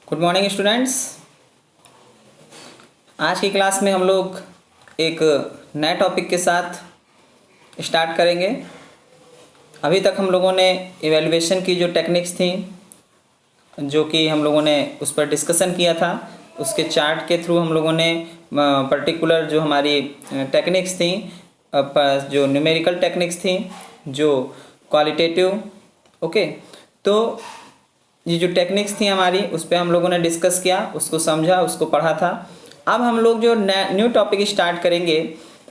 Good morning students. आज की class में हम लोग एक नए टॉपिक के साथ स्टार्ट करेंगे। अभी तक हम लोगों ने इवैल्यूएशन की जो टेक्निक्स थी, जो कि हम लोगों ने उस पर डिस्कशन किया था, उसके चार्ट के थ्रू हम लोगों ने पर्टिकुलर जो हमारी टेक्निक्स थी, जो न्यूमेरिकल टेक्निक्स थी, जो क्वालिटेटिव, ओके, तो ये जो टेक्निक्स थी हमारी, उस पर हम लोगों ने डिस्कस किया, उसको समझा, उसको पढ़ा था। अब हम लोग जो न्यू टॉपिक स्टार्ट करेंगे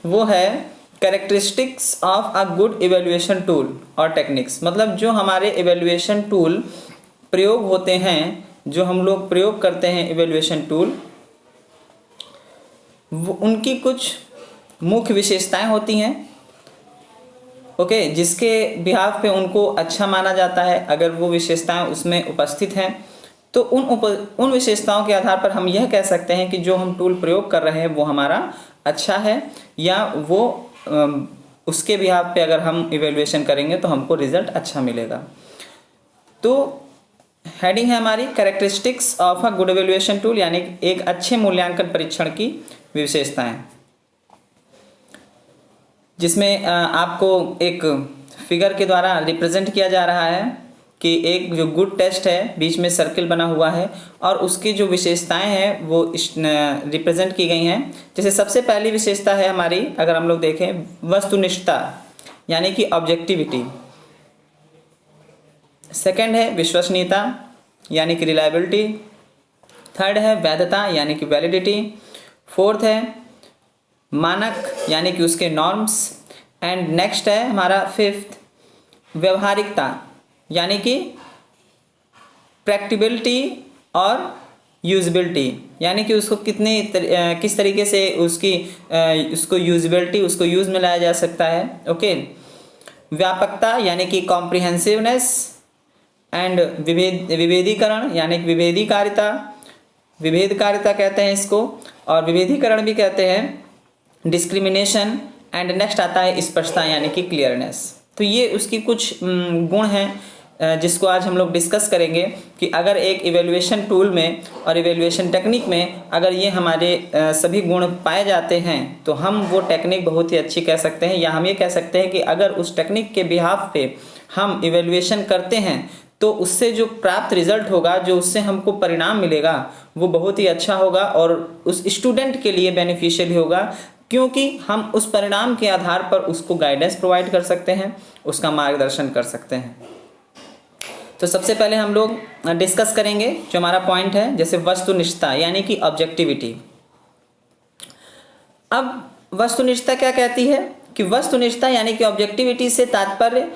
वो है characteristics of a good evaluation tool और टेक्निक्स। मतलब जो हमारे इवैल्यूएशन टूल प्रयोग होते हैं, जो हम लोग प्रयोग करते हैं इवैल्यूएशन टूल, उनकी कुछ मुख्य विशेषताएं होती हैं, ओके, जिसके बिहाफ पे उनको अच्छा माना जाता है। अगर वो विशेषताएं उसमें उपस्थित हैं तो उन विशेषताओं के आधार पर हम यह कह सकते हैं कि जो हम टूल प्रयोग कर रहे हैं वो हमारा अच्छा है, या वो उसके बिहाफ पे अगर हम इवैल्यूएशन करेंगे तो हमको रिजल्ट अच्छा मिलेगा। तो हेडिंग है हमारी characteristics of a good evaluation tool, यानी एक अच्छे मूल्यांकन परीक्षण की विशेषताएं, जिसमें आपको एक फिगर के द्वारा रिप्रेजेंट किया जा रहा है कि एक जो गुड टेस्ट है, बीच में सर्किल बना हुआ है और उसकी जो विशेषताएं हैं वो रिप्रेजेंट की गई हैं। जैसे सबसे पहली विशेषता है हमारी, अगर हम लोग देखें, वस्तुनिष्ठता यानी कि ऑब्जेक्टिविटी। सेकंड है विश्वसनीयता यानी कि रिलायबिलिटी। थर्ड है वैधता यानी कि वैलिडिटी। फोर्थ है मानक यानी कि उसके नॉर्म्स। एंड नेक्स्ट है हमारा फिफ्थ व्यवहारिकता यानी कि प्रैक्टिबिलिटी और यूजेबिलिटी, यानी कि उसको किस तरीके से उसको यूजेबिलिटी, उसको यूज में लाया जा सकता है, ओके। व्यापकता यानी कि कॉम्प्रिहेंसिवनेस। एंड विभेदीकरण यानी कि विभेदकारिता कहते हैं इसको, और विभेदीकरण भी कहते हैं डिस्क्रिमिनेशन। एंड नेक्स्ट आता है स्पष्टता यानी कि क्लियरनेस। तो ये उसकी कुछ गुण हैं जिसको आज हम लोग डिस्कस करेंगे कि अगर एक इवैल्यूएशन टूल में और इवैल्यूएशन टेक्निक में अगर ये हमारे सभी गुण पाए जाते हैं तो हम वो टेक्निक बहुत ही अच्छी कह सकते हैं, या हम ये कह सकते हैं कि अगर उस टेक्निक के बिहाफ पे हम इवैल्यूएशन करते हैं तो उससे जो प्राप्त रिजल्ट होगा, जो उससे हमको परिणाम मिलेगा, वो बहुत ही अच्छा होगा और उस स्टूडेंट के लिए बेनिफिशियल होगा, क्योंकि हम उस परिणाम के आधार पर उसको गाइडेंस प्रोवाइड कर सकते हैं, उसका मार्गदर्शन कर सकते हैं। तो सबसे पहले हम लोग डिस्कस करेंगे जो हमारा पॉइंट है, जैसे वस्तुनिष्ठता यानी कि ऑब्जेक्टिविटी। अब वस्तुनिष्ठता क्या कहती है कि वस्तुनिष्ठता यानी कि ऑब्जेक्टिविटी से तात्पर्य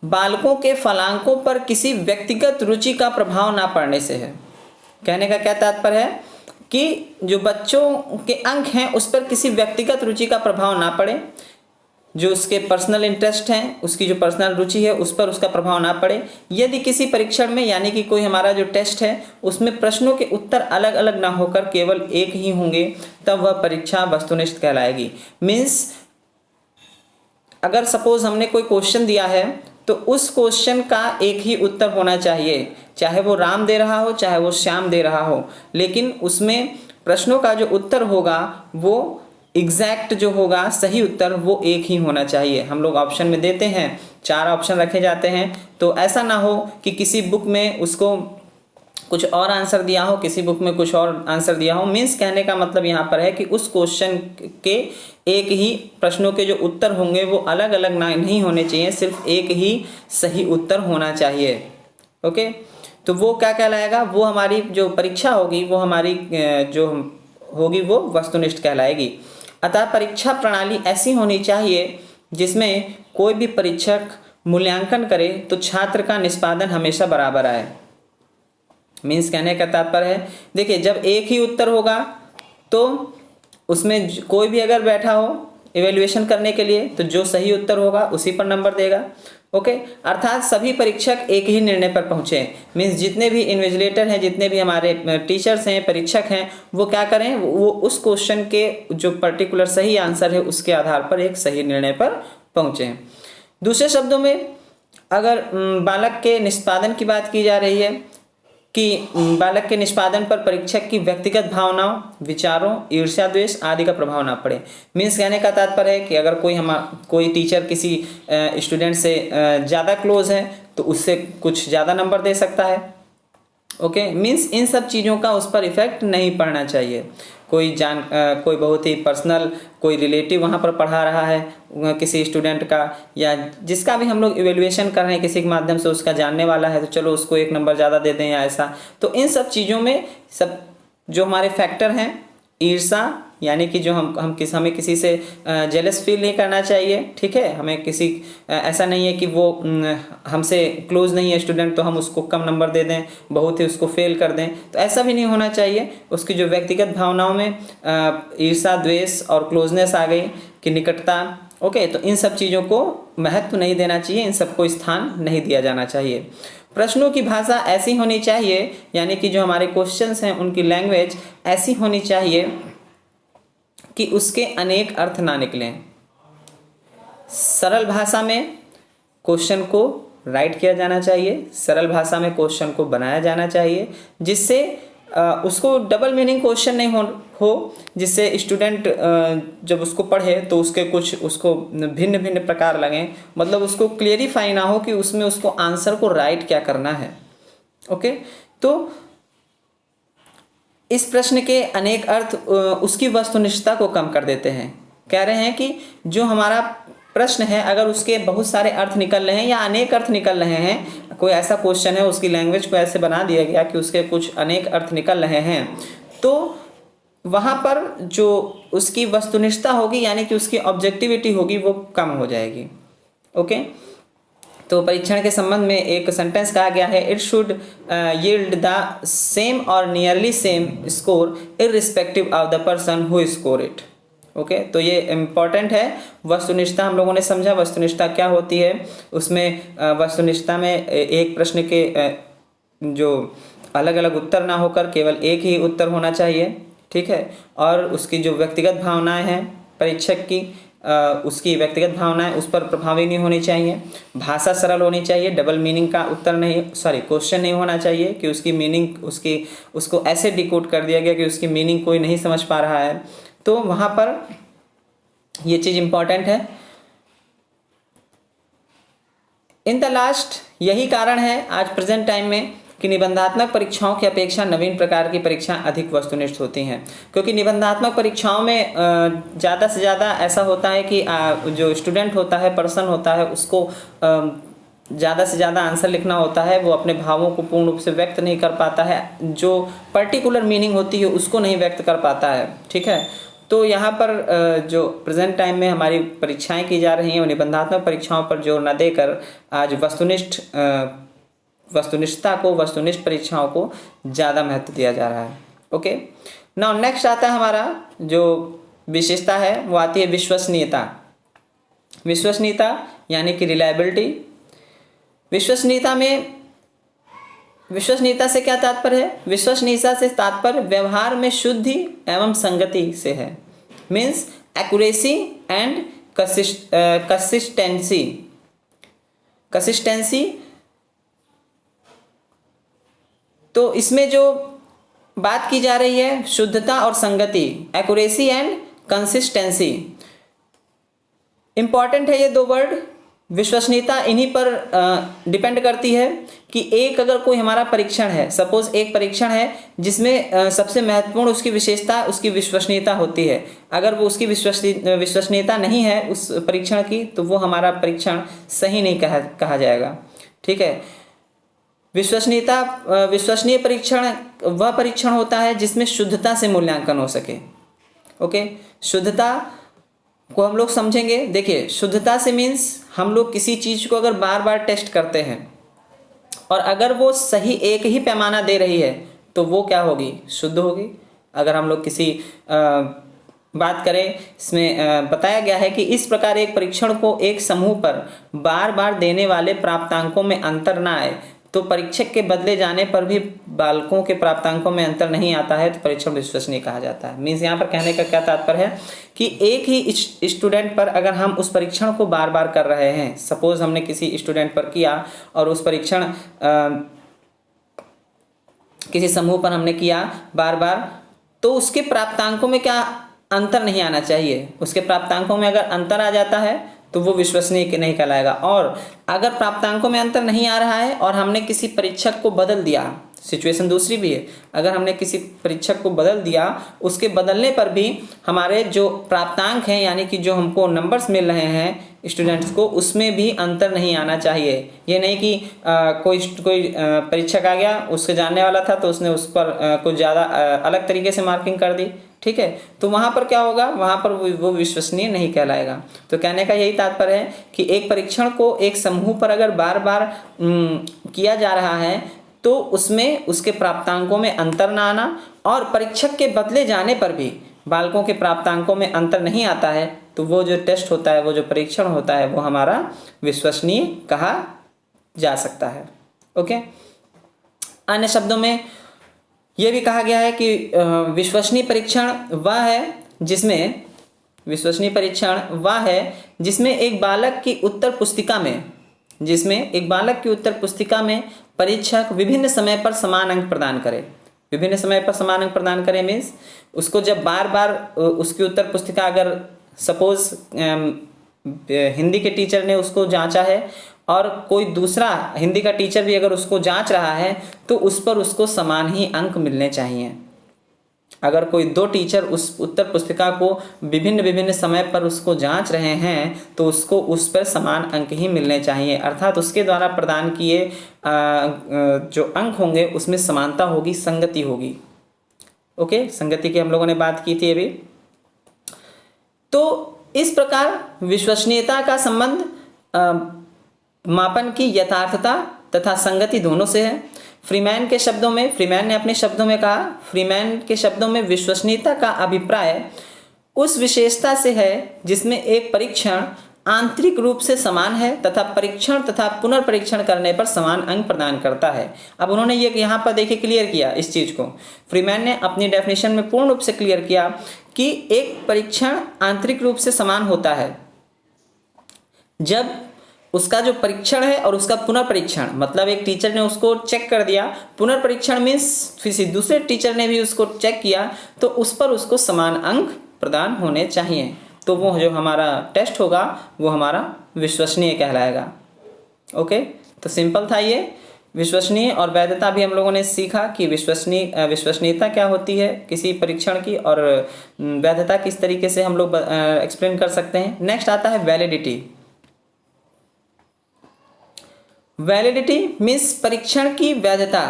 बालकों के फलांकों पर किसी व्यक्तिगत रुचि का प्रभाव ना पड़ने से है। कहने का क्या तात्पर्य है कि जो बच्चों के अंक हैं उस पर किसी व्यक्तिगत रुचि का प्रभाव ना पड़े, जो उसके पर्सनल इंटरेस्ट हैं, उसकी जो पर्सनल रुचि है उस पर उसका प्रभाव ना पड़े। यदि किसी परीक्षण में यानी कि कोई हमारा जो टेस्ट है उसमें प्रश्नों के उत्तर अलग अलग ना होकर केवल एक ही होंगे, तब वह परीक्षा वस्तुनिष्ठ कहलाएगी। मीन्स अगर सपोज हमने कोई क्वेश्चन दिया है तो उस क्वेश्चन का एक ही उत्तर होना चाहिए, चाहे वो राम दे रहा हो चाहे वो श्याम दे रहा हो, लेकिन उसमें प्रश्नों का जो उत्तर होगा वो एग्जैक्ट जो होगा, सही उत्तर वो एक ही होना चाहिए। हम लोग ऑप्शन में देते हैं, 4 ऑप्शन रखे जाते हैं, तो ऐसा ना हो कि किसी बुक में उसको कुछ और आंसर दिया हो, किसी बुक में कुछ और आंसर दिया हो। मीन्स कहने का मतलब यहाँ पर है कि उस क्वेश्चन के एक ही प्रश्नों के जो उत्तर होंगे वो अलग अलग नहीं होने चाहिए, सिर्फ एक ही सही उत्तर होना चाहिए, ओके। तो वो क्या कहलाएगा, वो हमारी जो परीक्षा होगी वो हमारी जो होगी वो वस्तुनिष्ठ कहलाएगी। अतः परीक्षा प्रणाली ऐसी होनी चाहिए जिसमें कोई भी परीक्षक मूल्यांकन करे तो छात्र का निष्पादन हमेशा बराबर आए। मीन्स कहने का तात्पर्य है, देखिए, जब एक ही उत्तर होगा तो उसमें कोई भी अगर बैठा हो इवैल्यूएशन करने के लिए तो जो सही उत्तर होगा उसी पर नंबर देगा, ओके। अर्थात सभी परीक्षक एक ही निर्णय पर पहुंचे। मीन्स जितने भी इन्विजिलेटर हैं, जितने भी हमारे टीचर्स हैं, परीक्षक हैं, वो क्या करें, वो उस क्वेश्चन के जो पर्टिकुलर सही आंसर है उसके आधार पर एक सही निर्णय पर पहुंचे। दूसरे शब्दों में अगर बालक के निष्पादन की बात की जा रही है कि बालक के निष्पादन पर परीक्षक की व्यक्तिगत भावनाओं, विचारों, ईर्ष्या, द्वेष आदि का प्रभाव ना पड़े। मीन्स कहने का तात्पर्य है कि अगर कोई टीचर किसी स्टूडेंट से ज़्यादा क्लोज है तो उससे कुछ ज़्यादा नंबर दे सकता है। ओके, मीन्स इन सब चीज़ों का उस पर इफेक्ट नहीं पड़ना चाहिए। कोई बहुत ही पर्सनल कोई रिलेटिव वहाँ पर पढ़ा रहा है किसी स्टूडेंट का, या जिसका भी हम लोग इवेल्युएशन कर रहे हैं किसी के माध्यम से, उसका जानने वाला है तो चलो उसको 1 नंबर ज़्यादा दे दें या ऐसा। तो इन सब चीज़ों में सब जो हमारे फैक्टर हैं, ईर्ष्या यानी कि जो हमें किसी से जेलस फील नहीं करना चाहिए। ठीक है, हमें किसी ऐसा नहीं है कि वो हमसे क्लोज नहीं है स्टूडेंट तो हम उसको कम नंबर दे दें, बहुत ही उसको फेल कर दें, तो ऐसा भी नहीं होना चाहिए। उसकी जो व्यक्तिगत भावनाओं में ईर्ष्या, द्वेष और क्लोजनेस आ गई कि निकटता, ओके, तो इन सब चीज़ों को महत्व नहीं देना चाहिए, इन सबको स्थान नहीं दिया जाना चाहिए। प्रश्नों की भाषा ऐसी होनी चाहिए, यानी कि जो हमारे क्वेश्चंस हैं उनकी लैंग्वेज ऐसी होनी चाहिए कि उसके अनेक अर्थ ना निकलें। सरल भाषा में क्वेश्चन को राइट किया जाना चाहिए, सरल भाषा में क्वेश्चन को बनाया जाना चाहिए, जिससे उसको डबल मीनिंग क्वेश्चन नहीं हो जिससे स्टूडेंट जब उसको पढ़े तो उसको भिन्न भिन्न प्रकार लगें, मतलब उसको क्लियरिफाई ना हो कि उसमें उसको आंसर को राइट क्या करना है। ओके, तो इस प्रश्न के अनेक अर्थ उसकी वस्तुनिष्ठता को कम कर देते हैं। कह रहे हैं कि जो हमारा प्रश्न है अगर उसके बहुत सारे अर्थ निकल रहे हैं या अनेक अर्थ निकल रहे हैं, कोई ऐसा क्वेश्चन है उसकी लैंग्वेज को ऐसे बना दिया गया कि उसके कुछ अनेक अर्थ निकल रहे हैं, तो वहाँ पर जो उसकी वस्तुनिष्ठता होगी यानी कि उसकी ऑब्जेक्टिविटी होगी वो कम हो जाएगी। ओके, तो परीक्षण के संबंध में एक सेंटेंस कहा गया है, it should yield the same और nearly same score irrespective of the person who score it. Okay, तो ये इम्पॉर्टेंट है। वस्तुनिष्ठता हम लोगों ने समझा, वस्तुनिष्ठता क्या होती है। उसमें वस्तुनिष्ठता में एक प्रश्न के जो अलग अलग उत्तर ना होकर केवल एक ही उत्तर होना चाहिए। ठीक है, और उसकी जो व्यक्तिगत भावनाएं हैं परीक्षक की, उसकी व्यक्तिगत भावनाएं उस पर प्रभावी नहीं होनी चाहिए। भाषा सरल होनी चाहिए, डबल मीनिंग का क्वेश्चन नहीं होना चाहिए कि उसकी मीनिंग उसको ऐसे डिकोड कर दिया गया कि उसकी मीनिंग कोई नहीं समझ पा रहा है, तो वहाँ पर ये चीज़ इम्पॉर्टेंट है। इन द लास्ट यही कारण है आज प्रेजेंट टाइम में कि निबंधात्मक परीक्षाओं की अपेक्षा नवीन प्रकार की परीक्षाएं अधिक वस्तुनिष्ठ होती हैं, क्योंकि निबंधात्मक परीक्षाओं में ज़्यादा से ज़्यादा ऐसा होता है कि जो स्टूडेंट होता है, पर्सन होता है, उसको ज़्यादा से ज़्यादा आंसर लिखना होता है, वो अपने भावों को पूर्ण रूप से व्यक्त नहीं कर पाता है, जो पर्टिकुलर मीनिंग होती है उसको नहीं व्यक्त कर पाता है। ठीक है, तो यहाँ पर जो प्रेजेंट टाइम में हमारी परीक्षाएं की जा रही हैं वो निबंधात्मक परीक्षाओं पर जोर न देकर आज वस्तुनिष्ठता को, वस्तुनिष्ठ परीक्षाओं को ज़्यादा महत्व दिया जा रहा है। ओके, नाउ नेक्स्ट आता है हमारा जो विशेषता है वो आती है विश्वसनीयता। विश्वसनीयता यानी कि रिलायबिलिटी। विश्वसनीयता से क्या तात्पर्य है? विश्वसनीयता से तात्पर्य व्यवहार में शुद्धि एवं संगति से है। Means accuracy and consistency. तो इसमें जो बात की जा रही है शुद्धता और संगति, एक्यूरेसी एंड कंसिस्टेंसी, इंपॉर्टेंट है ये दो वर्ड। विश्वसनीयता इन्हीं पर डिपेंड करती है कि एक अगर कोई हमारा परीक्षण है, सपोज एक परीक्षण है जिसमें सबसे महत्वपूर्ण उसकी विशेषता उसकी विश्वसनीयता होती है, अगर वो उसकी विश्वसनीयता नहीं है उस परीक्षण की तो वो हमारा परीक्षण सही नहीं कहा जाएगा। ठीक है, विश्वसनीय परीक्षण वह परीक्षण होता है जिसमें शुद्धता से मूल्यांकन हो सके। ओके, शुद्धता को हम लोग समझेंगे। देखिए, शुद्धता से मीन्स हम लोग किसी चीज़ को अगर बार बार टेस्ट करते हैं और अगर वो सही एक ही पैमाना दे रही है तो वो क्या होगी? शुद्ध होगी। अगर हम लोग किसी बात करें, इसमें बताया गया है कि इस प्रकार एक परीक्षण को एक समूह पर बार बार देने वाले प्राप्तांकों में अंतर ना आए तो परीक्षक के बदले जाने पर भी बालकों के प्राप्तांकों में अंतर नहीं आता है तो परीक्षण विश्वसनीय कहा जाता है। मीन्स यहाँ पर कहने का क्या तात्पर्य है कि एक ही स्टूडेंट पर अगर हम उस परीक्षण को बार बार कर रहे हैं, सपोज हमने किसी स्टूडेंट पर किया और उस परीक्षण किसी समूह पर हमने किया बार बार, तो उसके प्राप्तांकों में क्या अंतर नहीं आना चाहिए। उसके प्राप्तांकों में अगर अंतर आ जाता है तो वो विश्वसनीय नहीं कहलाएगा। और अगर प्राप्तांकों में अंतर नहीं आ रहा है और हमने किसी परीक्षक को बदल दिया, सिचुएशन दूसरी भी है, अगर हमने किसी परीक्षक को बदल दिया, उसके बदलने पर भी हमारे जो प्राप्तांक हैं यानी कि जो हमको नंबर्स मिल रहे हैं स्टूडेंट्स को, उसमें भी अंतर नहीं आना चाहिए। ये नहीं कि कोई परीक्षक आ गया, उसके जानने वाला था तो उसने उस पर कुछ ज़्यादा अलग तरीके से मार्किंग कर दी, ठीक है, तो वहाँ पर क्या होगा, वहाँ पर वो विश्वसनीय नहीं कहलाएगा। तो कहने का यही तात्पर्य है कि एक परीक्षण को एक समूह पर अगर बार बार किया जा रहा है तो उसमें उसके प्राप्तांकों में अंतर ना आना, और परीक्षक के बदले जाने पर भी बालकों के प्राप्तांकों में अंतर नहीं आता है, तो वो जो टेस्ट होता है, वो जो परीक्षण होता है, वो हमारा विश्वसनीय कहा जा सकता है। ओके, अन्य शब्दों में यह भी कहा गया है कि विश्वसनीय परीक्षण वह है जिसमें एक बालक की उत्तर पुस्तिका में परीक्षक विभिन्न समय पर समान अंक प्रदान करे। विभिन्न समय पर समान अंक प्रदान करे मीन्स उसको जब बार बार उसकी उत्तर पुस्तिका, अगर सपोज हिंदी के टीचर ने उसको जांचा है और कोई दूसरा हिंदी का टीचर भी अगर उसको जांच रहा है तो उस पर उसको समान ही अंक मिलने चाहिए। अगर कोई दो टीचर उस उत्तर पुस्तिका को विभिन्न समय पर उसको जांच रहे हैं तो उसको उस पर समान अंक ही मिलने चाहिए, अर्थात उसके द्वारा प्रदान किए जो अंक होंगे उसमें समानता होगी, संगति होगी। ओके, संगति की हम लोगों ने बात की थी अभी। तो इस प्रकार विश्वसनीयता का संबंध मापन की यथार्थता तथा संगति दोनों से है। फ्रीमैन ने अपने शब्दों में कहा, फ्रीमैन के शब्दों में विश्वसनीयता का अभिप्राय उस विशेषता से है जिसमें एक परीक्षण आंतरिक रूप से समान है तथा परीक्षण तथा पुनर्परीक्षण करने पर समान अंक प्रदान करता है। अब उन्होंने ये यहाँ पर देखिए क्लियर किया इस चीज़ को, फ्रीमैन ने अपनी डेफिनेशन में पूर्ण रूप से क्लियर किया कि एक परीक्षण आंतरिक रूप से समान होता है जब उसका जो परीक्षण है और उसका पुनर्परीक्षण, मतलब एक टीचर ने उसको चेक कर दिया, पुनर्परीक्षण मीन्स किसी दूसरे टीचर ने भी उसको चेक किया, तो उस पर उसको समान अंक प्रदान होने चाहिए। तो वो जो हमारा टेस्ट होगा वो हमारा विश्वसनीय कहलाएगा। ओके, तो सिंपल था ये। विश्वसनीय और वैधता भी हम लोगों ने सीखा कि विश्वसनीयता क्या होती है किसी परीक्षण की, और वैधता किस तरीके से हम लोग एक्सप्लेन कर सकते हैं। नेक्स्ट आता है वैलिडिटी। वैलिडिटी मीन्स परीक्षण की वैधता।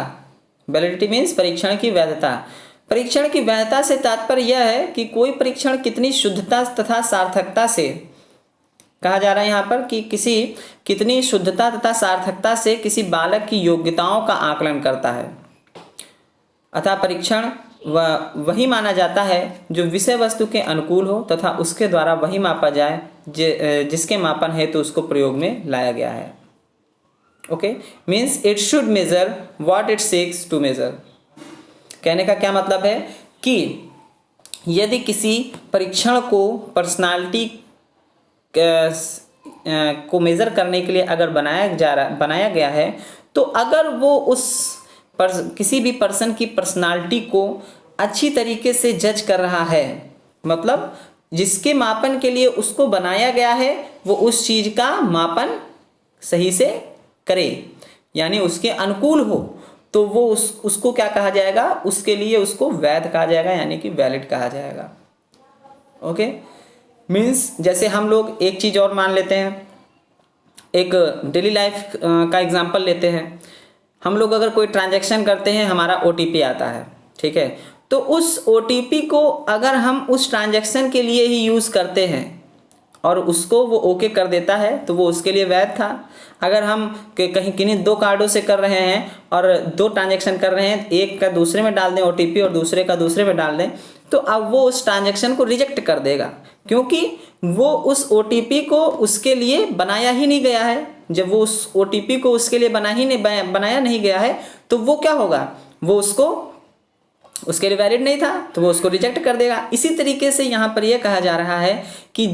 वैलिडिटी मीन्स परीक्षण की वैधता। परीक्षण की वैधता से तात्पर्य यह है कि कोई परीक्षण कितनी शुद्धता तथा सार्थकता से, कहा जा रहा है यहाँ पर कि कितनी शुद्धता तथा सार्थकता से किसी बालक की योग्यताओं का आकलन करता है। अतः परीक्षण वही माना जाता है जो विषय वस्तु के अनुकूल हो तथा उसके द्वारा वही मापा जाए जिसके मापन हेतु उसको प्रयोग में लाया गया है। Okay, means it should measure what it seeks to measure. कहने का क्या मतलब है कि यदि किसी परीक्षण को पर्सनालिटी को मेजर करने के लिए अगर बनाया गया है, तो अगर वो किसी भी पर्सन की पर्सनालिटी को अच्छी तरीके से जज कर रहा है, मतलब जिसके मापन के लिए उसको बनाया गया है वो उस चीज का मापन सही से करे, यानी उसके अनुकूल हो, तो वो उसको क्या कहा जाएगा, उसके लिए उसको वैध कहा जाएगा, यानी कि वैलिड कहा जाएगा। ओके, मीन्स जैसे हम लोग एक चीज़ और मान लेते हैं, एक डेली लाइफ का एग्जांपल लेते हैं। हम लोग अगर कोई ट्रांजैक्शन करते हैं, हमारा OTP आता है, ठीक है, तो उस OTP को अगर हम उस ट्रांजैक्शन के लिए ही यूज़ करते हैं और उसको वो ओके कर देता है तो वो उसके लिए वैध था। अगर हम कहीं किन्हीं दो कार्डों से कर रहे हैं और दो ट्रांजैक्शन कर रहे हैं, एक का दूसरे में डाल दें OTP और दूसरे का दूसरे में डाल दें, तो अब वो उस ट्रांजैक्शन को रिजेक्ट कर देगा, क्योंकि वो उस OTP को उसके लिए बनाया ही नहीं गया है। जब वो उस OTP को उसके लिए बनाया नहीं गया है तो वो क्या होगा, वो उसके लिए वैलिड नहीं था, तो वो उसको रिजेक्ट कर देगा। इसी तरीके से यहाँ पर यह कहा जा रहा है कि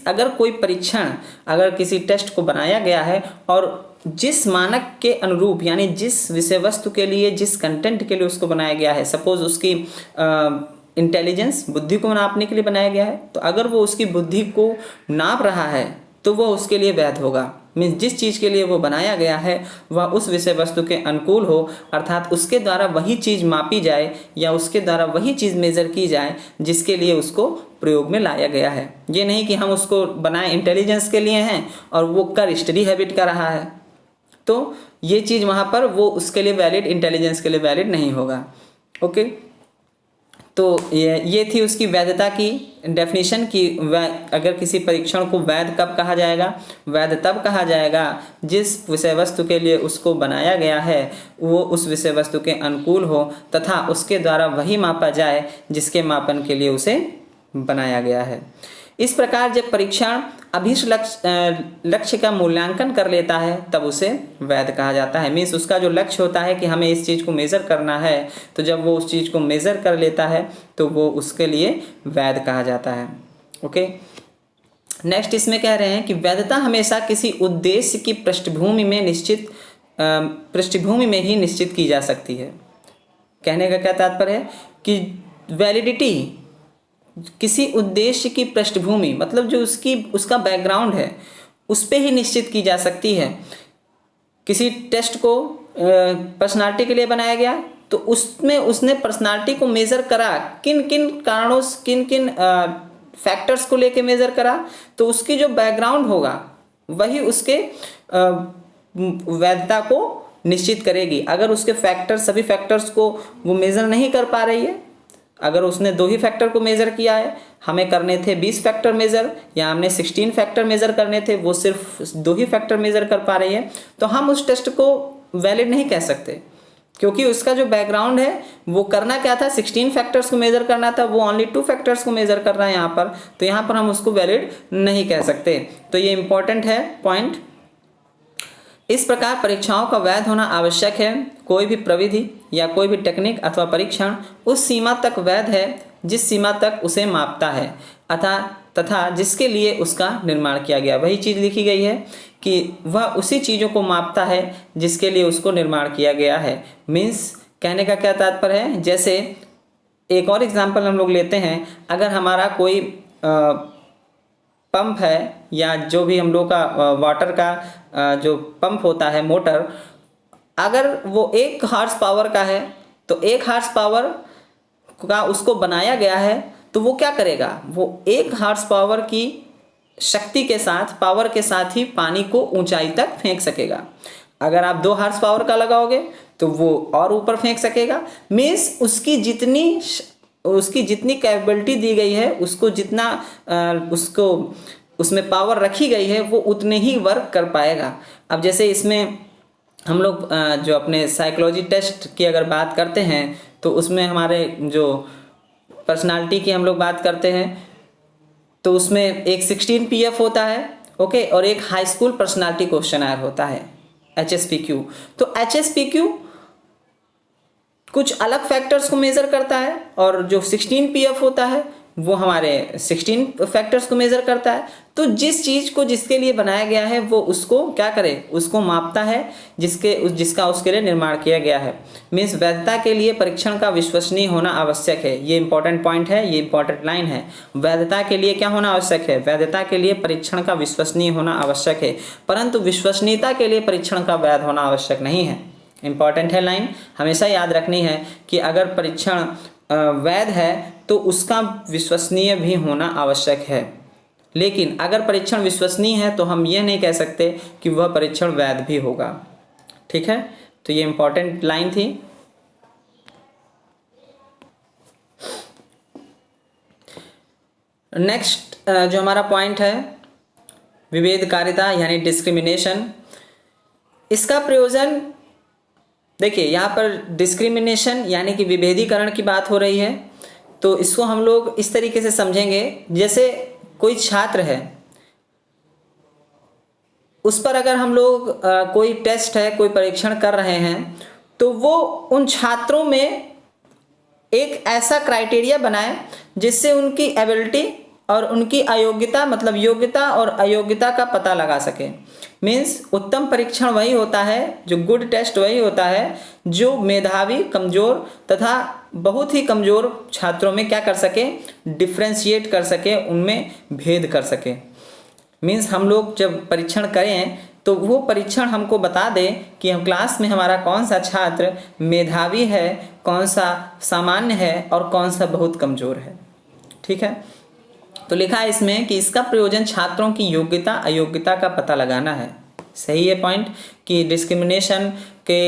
अगर कोई परीक्षण, अगर किसी टेस्ट को बनाया गया है और जिस मानक के अनुरूप यानी जिस विषय वस्तु के लिए, जिस कंटेंट के लिए उसको बनाया गया है, सपोज उसकी इंटेलिजेंस, बुद्धि को नापने के लिए बनाया गया है, तो अगर वो उसकी बुद्धि को नाप रहा है तो वह उसके लिए वैध होगा। मीन्स जिस चीज़ के लिए वो बनाया गया है वह उस विषय वस्तु के अनुकूल हो, अर्थात उसके द्वारा वही चीज़ मापी जाए या उसके द्वारा वही चीज़ मेज़र की जाए जिसके लिए उसको प्रयोग में लाया गया है। ये नहीं कि हम उसको बनाए इंटेलिजेंस के लिए हैं और वो कर स्टडी हैबिट का रहा है, तो ये चीज़ वहाँ पर वो उसके लिए वैलिड, इंटेलिजेंस के लिए वैलिड नहीं होगा। ओके, तो ये थी उसकी वैधता की डेफिनेशन की। अगर किसी परीक्षण को वैध कब कहा जाएगा? वैध तब कहा जाएगा जिस विषय वस्तु के लिए उसको बनाया गया है वो उस विषय वस्तु के अनुकूल हो तथा उसके द्वारा वही मापा जाए जिसके मापन के लिए उसे बनाया गया है। इस प्रकार जब परीक्षण अभीष्ट लक्ष्य का मूल्यांकन कर लेता है तब उसे वैध कहा जाता है। मीन्स उसका जो लक्ष्य होता है कि हमें इस चीज़ को मेज़र करना है, तो जब वो उस चीज़ को मेज़र कर लेता है तो वो उसके लिए वैध कहा जाता है। ओके, नेक्स्ट इसमें कह रहे हैं कि वैधता हमेशा किसी उद्देश्य की पृष्ठभूमि में ही निश्चित की जा सकती है। कहने का क्या तात्पर्य है कि वैलिडिटी किसी उद्देश्य की पृष्ठभूमि, मतलब जो उसका बैकग्राउंड है उस पे ही निश्चित की जा सकती है। किसी टेस्ट को पर्सनालिटी के लिए बनाया गया तो उसमें उसने पर्सनालिटी को मेज़र करा, किन किन कारणों, किन किन फैक्टर्स को लेके मेज़र करा, तो उसकी जो बैकग्राउंड होगा वही उसके वैधता को निश्चित करेगी। अगर उसके सभी फैक्टर्स को वो मेज़र नहीं कर पा रही है, अगर उसने 2 ही फैक्टर को मेज़र किया है, हमें करने थे 20 फैक्टर मेज़र या हमने 16 फैक्टर मेज़र करने थे, वो सिर्फ 2 ही फैक्टर मेज़र कर पा रही है, तो हम उस टेस्ट को वैलिड नहीं कह सकते, क्योंकि उसका जो बैकग्राउंड है वो करना क्या था, 16 फैक्टर्स को मेज़र करना था, वो ओनली 2 फैक्टर्स को मेज़र कर रहा है यहाँ पर, तो यहाँ पर हम उसको वैलिड नहीं कह सकते। तो ये इंपॉर्टेंट है पॉइंट। इस प्रकार परीक्षाओं का वैध होना आवश्यक है। कोई भी प्रविधि या कोई भी टेक्निक अथवा परीक्षण उस सीमा तक वैध है जिस सीमा तक उसे मापता है तथा जिसके लिए उसका निर्माण किया गया। वही चीज़ लिखी गई है कि वह उसी चीज़ों को मापता है जिसके लिए उसको निर्माण किया गया है। मीन्स कहने का क्या तात्पर्य है, जैसे एक और एग्जाम्पल हम लोग लेते हैं, अगर हमारा कोई पंप है या जो भी हम लोग का वाटर का जो पंप होता है, मोटर, अगर वो 1 हॉर्स पावर का है तो 1 हॉर्स पावर का उसको बनाया गया है, तो वो क्या करेगा, वो 1 हॉर्स पावर की शक्ति के साथ, पावर के साथ ही पानी को ऊंचाई तक फेंक सकेगा। अगर आप 2 हॉर्स पावर का लगाओगे तो वो और ऊपर फेंक सकेगा। मीन्स उसकी जितनी कैपेबिलिटी दी गई है, उसको जितना उसमें पावर रखी गई है, वो उतने ही वर्क कर पाएगा। अब जैसे इसमें हम लोग जो अपने साइकोलॉजी टेस्ट की अगर बात करते हैं तो उसमें हमारे जो पर्सनालिटी की हम लोग बात करते हैं तो उसमें एक 16 PF होता है, ओके, और एक हाई स्कूल पर्सनालिटी क्वेश्चनर होता है HSPQ। तो HSPQ कुछ अलग फैक्टर्स को मेज़र करता है और जो 16 PF होता है वो हमारे 16 फैक्टर्स को मेज़र करता है। तो जिस चीज़ को जिसके लिए बनाया गया है वो उसको क्या करे, उसको मापता है जिसका उसके लिए निर्माण किया गया है। मीन्स वैधता के लिए परीक्षण का विश्वसनीय होना आवश्यक है। ये इंपॉर्टेंट पॉइंट है, ये इंपॉर्टेंट लाइन है। वैधता के लिए क्या होना आवश्यक है? वैधता के लिए परीक्षण का विश्वसनीय होना आवश्यक है, परंतु विश्वसनीयता के लिए परीक्षण का वैध होना आवश्यक नहीं है। इंपॉर्टेंट है लाइन, हमेशा याद रखनी है कि अगर परीक्षण वैध है तो उसका विश्वसनीय भी होना आवश्यक है, लेकिन अगर परीक्षण विश्वसनीय है तो हम यह नहीं कह सकते कि वह परीक्षण वैध भी होगा। ठीक है, तो ये इंपॉर्टेंट लाइन थी। नेक्स्ट जो हमारा पॉइंट है विभेदकारिता यानी डिस्क्रिमिनेशन। इसका प्रयोजन देखिए, यहाँ पर डिस्क्रिमिनेशन यानी कि विभेदीकरण की बात हो रही है, तो इसको हम लोग इस तरीके से समझेंगे, जैसे कोई छात्र है, उस पर अगर हम लोग कोई टेस्ट है, कोई परीक्षण कर रहे हैं, तो वो उन छात्रों में एक ऐसा क्राइटेरिया बनाए जिससे उनकी एबिलिटी और उनकी अयोग्यता मतलब योग्यता और अयोग्यता का पता लगा सके। मीन्स उत्तम परीक्षण वही होता है, जो गुड टेस्ट वही होता है जो मेधावी, कमज़ोर तथा बहुत ही कमज़ोर छात्रों में क्या कर सके, डिफ्रेंशिएट कर सके, उनमें भेद कर सके। मीन्स हम लोग जब परीक्षण करें तो वो परीक्षण हमको बता दे कि हम क्लास में हमारा कौन सा छात्र मेधावी है, कौन सा सामान्य है और कौन सा बहुत कमज़ोर है। ठीक है, तो लिखा है इसमें कि इसका प्रयोजन छात्रों की योग्यता अयोग्यता का पता लगाना है। सही है पॉइंट कि डिस्क्रिमिनेशन के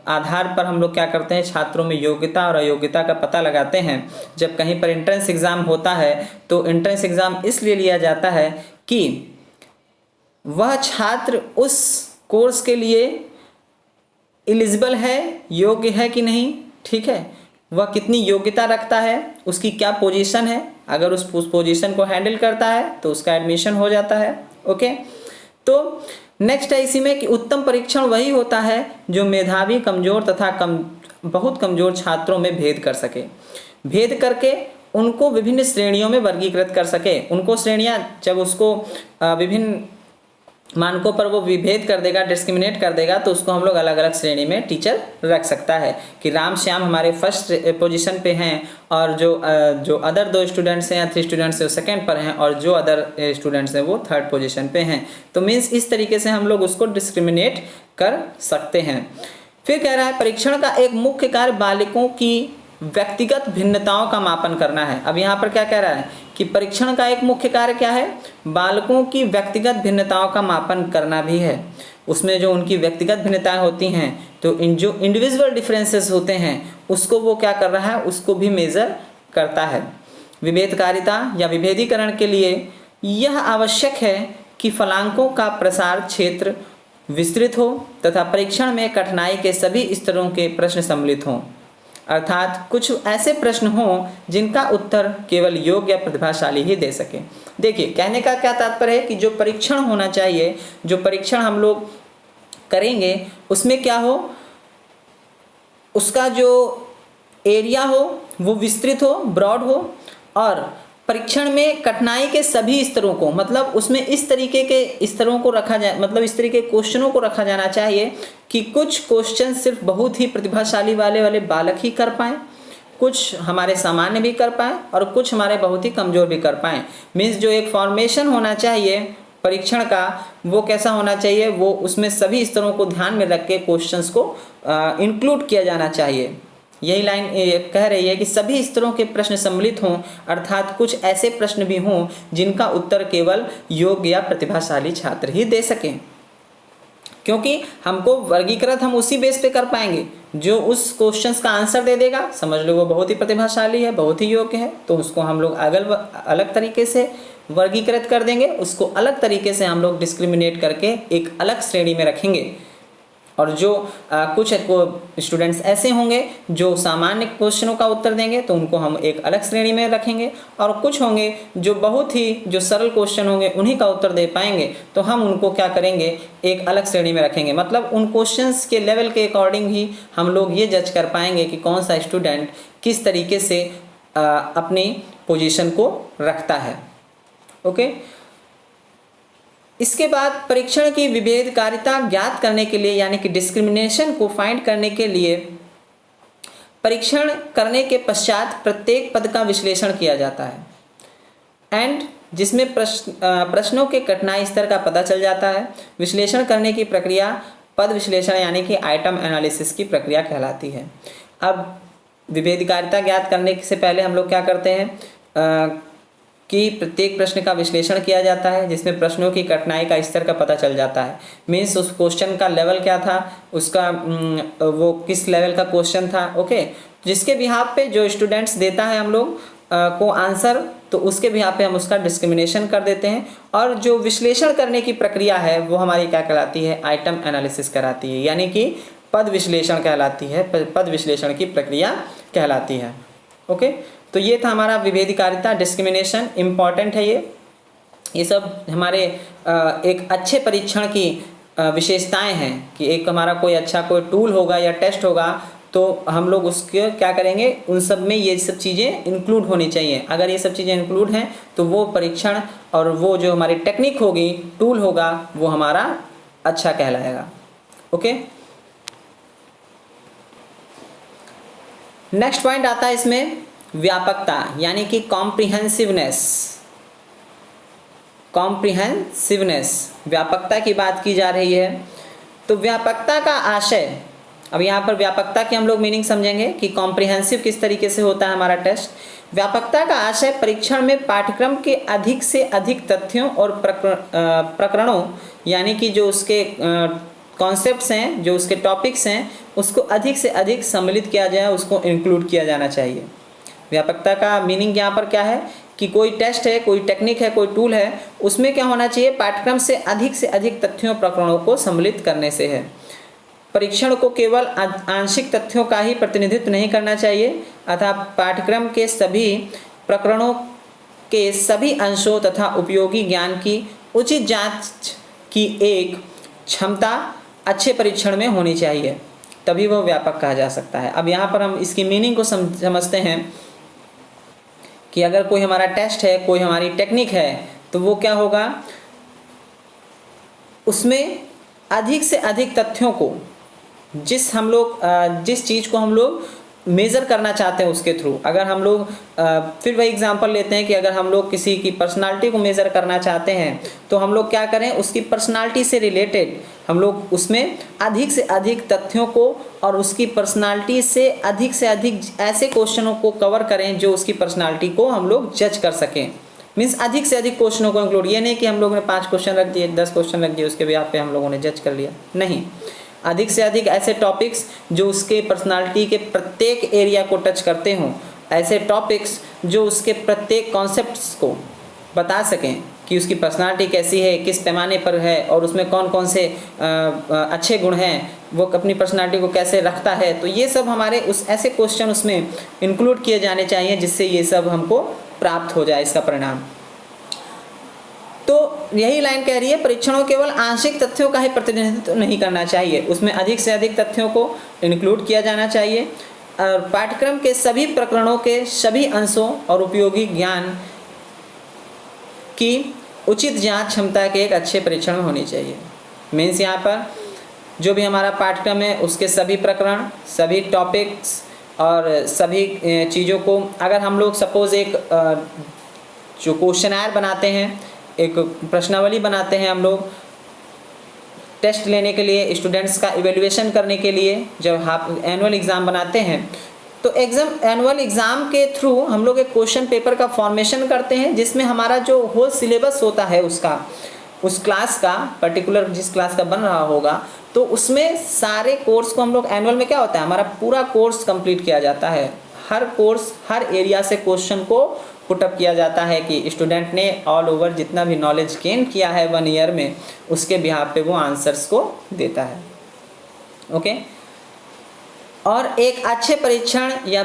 आधार पर हम लोग क्या करते हैं, छात्रों में योग्यता और अयोग्यता का पता लगाते हैं। जब कहीं पर एंट्रेंस एग्ज़ाम होता है तो एंट्रेंस एग्ज़ाम इसलिए लिया जाता है कि वह छात्र उस कोर्स के लिए एलिजिबल है, योग्य है कि नहीं। ठीक है, वह कितनी योग्यता रखता है, उसकी क्या पोजीशन है, अगर उस पोजीशन को हैंडल करता है तो उसका एडमिशन हो जाता है। ओके, तो नेक्स्ट है इसी में कि उत्तम परीक्षण वही होता है जो मेधावी, कमज़ोर तथा बहुत कमज़ोर छात्रों में भेद कर सके, भेद करके उनको विभिन्न श्रेणियों में वर्गीकृत कर सके। उनको श्रेणियां जब उसको विभिन्न मानकों पर वो विभेद कर देगा, डिस्क्रिमिनेट कर देगा, तो उसको हम लोग अलग अलग श्रेणी में टीचर रख सकता है कि राम श्याम हमारे फर्स्ट पोजीशन पे हैं और जो अदर 2 स्टूडेंट्स हैं या 3 स्टूडेंट्स हैं वो सेकंड पर हैं और जो अदर स्टूडेंट्स हैं वो थर्ड पोजीशन पे हैं। तो मीन्स इस तरीके से हम लोग उसको डिस्क्रिमिनेट कर सकते हैं। फिर कह रहा है परीक्षण का एक मुख्य कार्य बालकों की व्यक्तिगत भिन्नताओं का मापन करना है। अब यहाँ पर क्या कह रहा है कि परीक्षण का एक मुख्य कार्य क्या है, बालकों की व्यक्तिगत भिन्नताओं का मापन करना भी है। उसमें जो उनकी व्यक्तिगत भिन्नताएं होती हैं तो जो इंडिविजुअल डिफरेंसेस होते हैं उसको वो क्या कर रहा है, उसको भी मेजर करता है। विभेदकारिता या विभेदीकरण के लिए यह आवश्यक है कि फलांकों का प्रसार क्षेत्र विस्तृत हो तथा परीक्षण में कठिनाई के सभी स्तरों के प्रश्न सम्मिलित हों, अर्थात कुछ ऐसे प्रश्न हों जिनका उत्तर केवल योग्य या प्रतिभाशाली ही दे सके। देखिए, कहने का क्या तात्पर्य है कि जो परीक्षण होना चाहिए, जो परीक्षण हम लोग करेंगे उसमें क्या हो, उसका जो एरिया हो वो विस्तृत हो, ब्रॉड हो, और परीक्षण में कठिनाई के सभी स्तरों को, मतलब उसमें इस तरीके के स्तरों को रखा जाए, मतलब इस तरीके के क्वेश्चनों को रखा जाना चाहिए कि कुछ क्वेश्चन सिर्फ बहुत ही प्रतिभाशाली वाले बालक ही कर पाएँ, कुछ हमारे सामान्य भी कर पाएँ और कुछ हमारे बहुत ही कमज़ोर भी कर पाएँ। मीन्स जो एक फॉर्मेशन होना चाहिए परीक्षण का वो कैसा होना चाहिए, वो उसमें सभी स्तरों को ध्यान में रख के क्वेश्चंस को इंक्लूड किया जाना चाहिए। यही लाइन कह रही है कि सभी स्तरों के प्रश्न सम्मिलित हों, अर्थात कुछ ऐसे प्रश्न भी हों जिनका उत्तर केवल योग्य या प्रतिभाशाली छात्र ही दे सकें, क्योंकि हमको वर्गीकृत हम उसी बेस पे कर पाएंगे। जो उस क्वेश्चंस का आंसर दे देगा समझ लो वो बहुत ही प्रतिभाशाली है, बहुत ही योग्य है, तो उसको हम लोग अलग तरीके से वर्गीकृत कर देंगे, उसको अलग तरीके से हम लोग डिस्क्रिमिनेट करके एक अलग श्रेणी में रखेंगे। और जो कुछ स्टूडेंट्स ऐसे होंगे जो सामान्य क्वेश्चनों का उत्तर देंगे तो उनको हम एक अलग श्रेणी में रखेंगे, और कुछ होंगे जो बहुत ही जो सरल क्वेश्चन होंगे उन्हीं का उत्तर दे पाएंगे तो हम उनको क्या करेंगे, एक अलग श्रेणी में रखेंगे। मतलब उन क्वेश्चंस के लेवल के अकॉर्डिंग ही हम लोग ये जज कर पाएंगे कि कौन सा स्टूडेंट किस तरीके से अपनी पोजीशन को रखता है। ओके, इसके बाद परीक्षण की विभेदकारिता ज्ञात करने के लिए यानी कि डिस्क्रिमिनेशन को फाइंड करने के लिए परीक्षण करने के पश्चात प्रत्येक पद का विश्लेषण किया जाता है, एंड जिसमें प्रश्नों के कठिनाई स्तर का पता चल जाता है। विश्लेषण करने की प्रक्रिया पद विश्लेषण यानी कि आइटम एनालिसिस की प्रक्रिया कहलाती है। अब विभेदकारिता ज्ञात करने से पहले हम लोग क्या करते हैं कि प्रत्येक प्रश्न का विश्लेषण किया जाता है जिसमें प्रश्नों की कठिनाई का स्तर का पता चल जाता है। मीन्स उस क्वेश्चन का लेवल क्या था, उसका वो किस लेवल का क्वेश्चन था। ओके, जिसके बिहाफ पे जो स्टूडेंट्स देता है हम लोग को आंसर, तो उसके बिहाफ पे हम उसका डिस्क्रिमिनेशन कर देते हैं। और जो विश्लेषण करने की प्रक्रिया है वो हमारी क्या कहलाती है, आइटम एनालिसिस कहलाती है, यानी कि पद विश्लेषण कहलाती है, पद विश्लेषण की प्रक्रिया कहलाती है। ओके, तो ये था हमारा विभेदकारिता, डिस्क्रिमिनेशन। इम्पॉर्टेंट है ये सब हमारे एक अच्छे परीक्षण की विशेषताएं हैं कि एक हमारा कोई अच्छा कोई टूल होगा या टेस्ट होगा तो हम लोग उसके क्या करेंगे, उन सब में ये सब चीज़ें इंक्लूड होनी चाहिए। अगर ये सब चीज़ें इंक्लूड हैं तो वो परीक्षण और वो जो हमारी टेक्निक होगी, टूल होगा, वो हमारा अच्छा कहलाएगा। ओके, नेक्स्ट पॉइंट आता है इसमें व्यापकता, यानी कि कॉम्प्रिहेंसिवनेस। कॉम्प्रिहेंसिवनेस, व्यापकता की बात की जा रही है। तो व्यापकता का आशय, अब यहाँ पर व्यापकता की हम लोग मीनिंग समझेंगे कि कॉम्प्रिहेंसिव किस तरीके से होता है हमारा टेस्ट। व्यापकता का आशय परीक्षण में पाठ्यक्रम के अधिक से अधिक तथ्यों और प्रकरणों, यानी कि जो उसके कॉन्सेप्ट्स हैं, जो उसके टॉपिक्स हैं, उसको अधिक से अधिक सम्मिलित किया जाए, उसको इंक्लूड किया जाना चाहिए। व्यापकता का मीनिंग यहाँ पर क्या है कि कोई टेस्ट है, कोई टेक्निक है, कोई टूल है, उसमें क्या होना चाहिए, पाठ्यक्रम से अधिक तथ्यों प्रकरणों को सम्मिलित करने से है। परीक्षण को केवल आंशिक तथ्यों का ही प्रतिनिधित्व नहीं करना चाहिए, अतः पाठ्यक्रम के सभी प्रकरणों के सभी अंशों तथा उपयोगी ज्ञान की उचित जांच की एक क्षमता अच्छे परीक्षण में होनी चाहिए, तभी वह व्यापक कहा जा सकता है। अब यहाँ पर हम इसकी मीनिंग को समझते हैं कि अगर कोई हमारा टेस्ट है, कोई हमारी टेक्निक है, तो वो क्या होगा, उसमें अधिक से अधिक तथ्यों को, जिस चीज़ को हम लोग मेज़र करना चाहते हैं उसके थ्रू, अगर हम लोग फिर वही एग्जांपल लेते हैं कि अगर हम लोग किसी की पर्सनालिटी को मेज़र करना चाहते हैं तो हम लोग क्या करें, उसकी पर्सनालिटी से रिलेटेड हम लोग उसमें अधिक से अधिक तथ्यों को और उसकी पर्सनालिटी से अधिक ऐसे क्वेश्चनों को कवर करें जो उसकी पर्सनालिटी को हम लोग जज कर सकें। मीन्स अधिक से अधिक क्वेश्चनों को इंक्लूड, ये नहीं कि हम लोगों ने 5 क्वेश्चन रख दिए, 10 क्वेश्चन रख दिए, उसके भी आप पे हम लोगों ने जज कर लिया, नहीं। अधिक से अधिक ऐसे टॉपिक्स जो उसके पर्सनालिटी के प्रत्येक एरिया को टच करते हों, ऐसे टॉपिक्स जो उसके प्रत्येक कॉन्सेप्ट्स को बता सकें कि उसकी पर्सनालिटी कैसी है, किस पैमाने पर है और उसमें कौन कौन से अच्छे गुण हैं, वो अपनी पर्सनालिटी को कैसे रखता है। तो ये सब हमारे उस ऐसे क्वेश्चन उसमें इंक्लूड किए जाने चाहिए जिससे ये सब हमको प्राप्त हो जाए, इसका परिणाम। तो यही लाइन कह रही है, परीक्षणों केवल आंशिक तथ्यों का ही प्रतिनिधित्व नहीं करना चाहिए, उसमें अधिक से अधिक तथ्यों को इंक्लूड किया जाना चाहिए और पाठ्यक्रम के सभी प्रकरणों के सभी अंशों और उपयोगी ज्ञान की उचित जांच क्षमता के एक अच्छे परीक्षण में होनी चाहिए। मीन्स यहाँ पर जो भी हमारा पाठ्यक्रम है उसके सभी प्रकरण, सभी टॉपिक्स और सभी चीज़ों को, अगर हम लोग सपोज़ एक जो क्वेश्चनर बनाते हैं, एक प्रश्नावली बनाते हैं हम लोग टेस्ट लेने के लिए, स्टूडेंट्स का इवैल्यूएशन करने के लिए, जब आप एनुअल एग्ज़ाम बनाते हैं तो एनुअल एग्ज़ाम के थ्रू हम लोग एक क्वेश्चन पेपर का फॉर्मेशन करते हैं जिसमें हमारा जो होल सिलेबस होता है उसका, उस क्लास का, पर्टिकुलर जिस क्लास का बन रहा होगा, तो उसमें सारे कोर्स को हम लोग, एनुअल में क्या होता है, हमारा पूरा कोर्स कंप्लीट किया जाता है। हर कोर्स, हर एरिया से क्वेश्चन को पुटअप किया जाता है कि स्टूडेंट ने ऑल ओवर जितना भी नॉलेज गेन किया है 1 ईयर में, उसके बिहाफ पे वो आंसर्स को देता है। ओके, और एक अच्छे परीक्षण या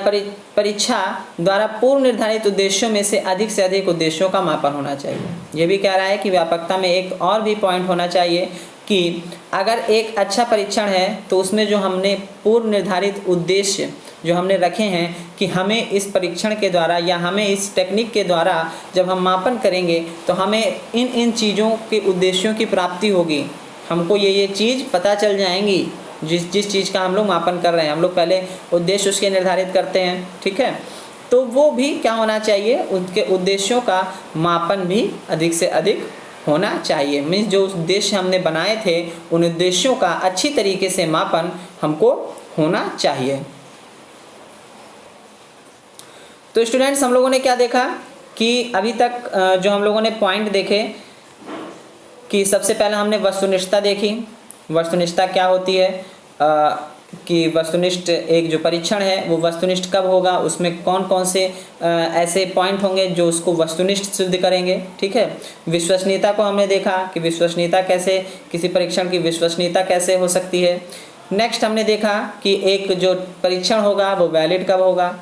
परीक्षा द्वारा पूर्व निर्धारित उद्देश्यों में से अधिक उद्देश्यों का मापन होना चाहिए। ये भी कह रहा है कि व्यापकता में एक और भी पॉइंट होना चाहिए कि अगर एक अच्छा परीक्षण है तो उसमें जो हमने पूर्व निर्धारित उद्देश्य जो हमने रखे हैं कि हमें इस परीक्षण के द्वारा या हमें इस टेक्निक के द्वारा जब हम मापन करेंगे तो हमें इन चीज़ों के उद्देश्यों की प्राप्ति होगी, हमको ये चीज़ पता चल जाएंगी जिस चीज़ का हम लोग मापन कर रहे हैं। हम लोग पहले उद्देश्य उसके निर्धारित करते हैं, ठीक है, तो वो भी क्या होना चाहिए, उनके उद्देश्यों का मापन भी अधिक से अधिक होना चाहिए। मीन्स जो उद्देश्य हमने बनाए थे उन उद्देश्यों का अच्छी तरीके से मापन हमको होना चाहिए। तो स्टूडेंट्स, हम लोगों ने क्या देखा कि अभी तक जो हम लोगों ने पॉइंट देखे कि सबसे पहले हमने वस्तुनिष्ठता देखी। वस्तुनिष्ठता क्या होती है कि वस्तुनिष्ठ एक जो परीक्षण है वो वस्तुनिष्ठ कब होगा, उसमें कौन कौन से ऐसे पॉइंट होंगे जो उसको वस्तुनिष्ठ सिद्ध करेंगे, ठीक है। विश्वसनीयता को हमने देखा कि विश्वसनीयता कैसे, किसी परीक्षण की विश्वसनीयता कैसे हो सकती है। नेक्स्ट हमने देखा कि एक जो परीक्षण होगा वो वैलिड कब होगा,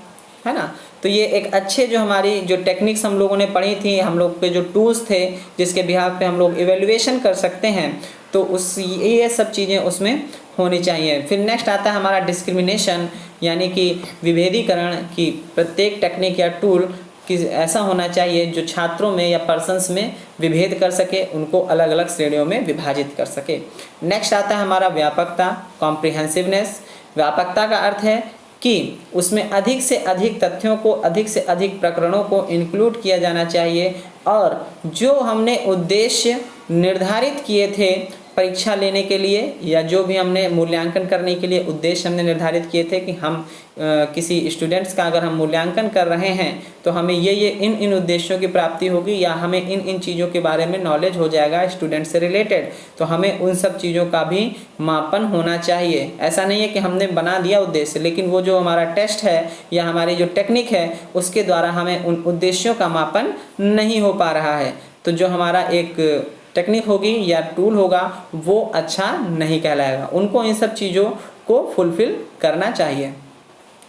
है ना। तो ये एक अच्छे जो हमारी जो टेक्निक्स हम लोगों ने पढ़ी थी, हम लोग के जो टूल्स थे जिसके बिहाफ पे हम लोग इवैल्यूएशन कर सकते हैं, तो ये सब चीज़ें उसमें होनी चाहिए। फिर नेक्स्ट आता है हमारा डिस्क्रिमिनेशन, यानी कि विभेदीकरण की प्रत्येक टेक्निक या टूल कि ऐसा होना चाहिए जो छात्रों में या पर्सन्स में विभेद कर सके, उनको अलग अलग श्रेणियों में विभाजित कर सके। नेक्स्ट आता है हमारा व्यापकता, कॉम्प्रिहेंसिवनेस। व्यापकता का अर्थ है कि उसमें अधिक से अधिक तथ्यों को, अधिक से अधिक प्रकरणों को इंक्लूड किया जाना चाहिए और जो हमने उद्देश्य निर्धारित किए थे परीक्षा लेने के लिए या जो भी हमने मूल्यांकन करने के लिए उद्देश्य हमने निर्धारित किए थे कि हम किसी स्टूडेंट्स का अगर हम मूल्यांकन कर रहे हैं तो हमें ये इन उद्देश्यों की प्राप्ति होगी या हमें इन चीज़ों के बारे में नॉलेज हो जाएगा स्टूडेंट से रिलेटेड, तो हमें उन सब चीज़ों का भी मापन होना चाहिए। ऐसा नहीं है कि हमने बना दिया उद्देश्य, लेकिन वो जो हमारा टेस्ट है या हमारी जो टेक्निक है उसके द्वारा हमें उन उद्देश्यों का मापन नहीं हो पा रहा है, तो जो हमारा एक टेक्निक होगी या टूल होगा वो अच्छा नहीं कहलाएगा। उनको इन सब चीज़ों को फुलफिल करना चाहिए।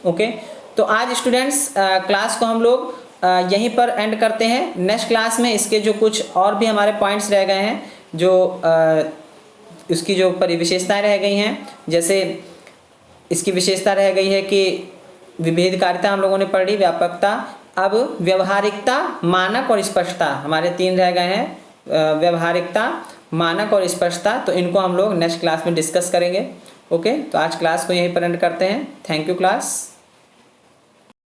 ओके, तो आज स्टूडेंट्स क्लास को हम लोग यहीं पर एंड करते हैं। नेक्स्ट क्लास में इसके जो कुछ और भी हमारे पॉइंट्स रह गए हैं, जो इसकी जो परिविशेषताएं रह गई हैं, जैसे इसकी विशेषता रह गई है कि विभेदकारिता हम लोगों ने पढ़ी, व्यापकता। अब व्यवहारिकता, मानक और स्पष्टता हमारे 3 रह गए हैं, व्यवहारिकता, मानक और स्पष्टता। तो इनको हम लोग नेक्स्ट क्लास में डिस्कस करेंगे। ओके, तो आज क्लास को यहीं पर एंड करते हैं। Thank you class.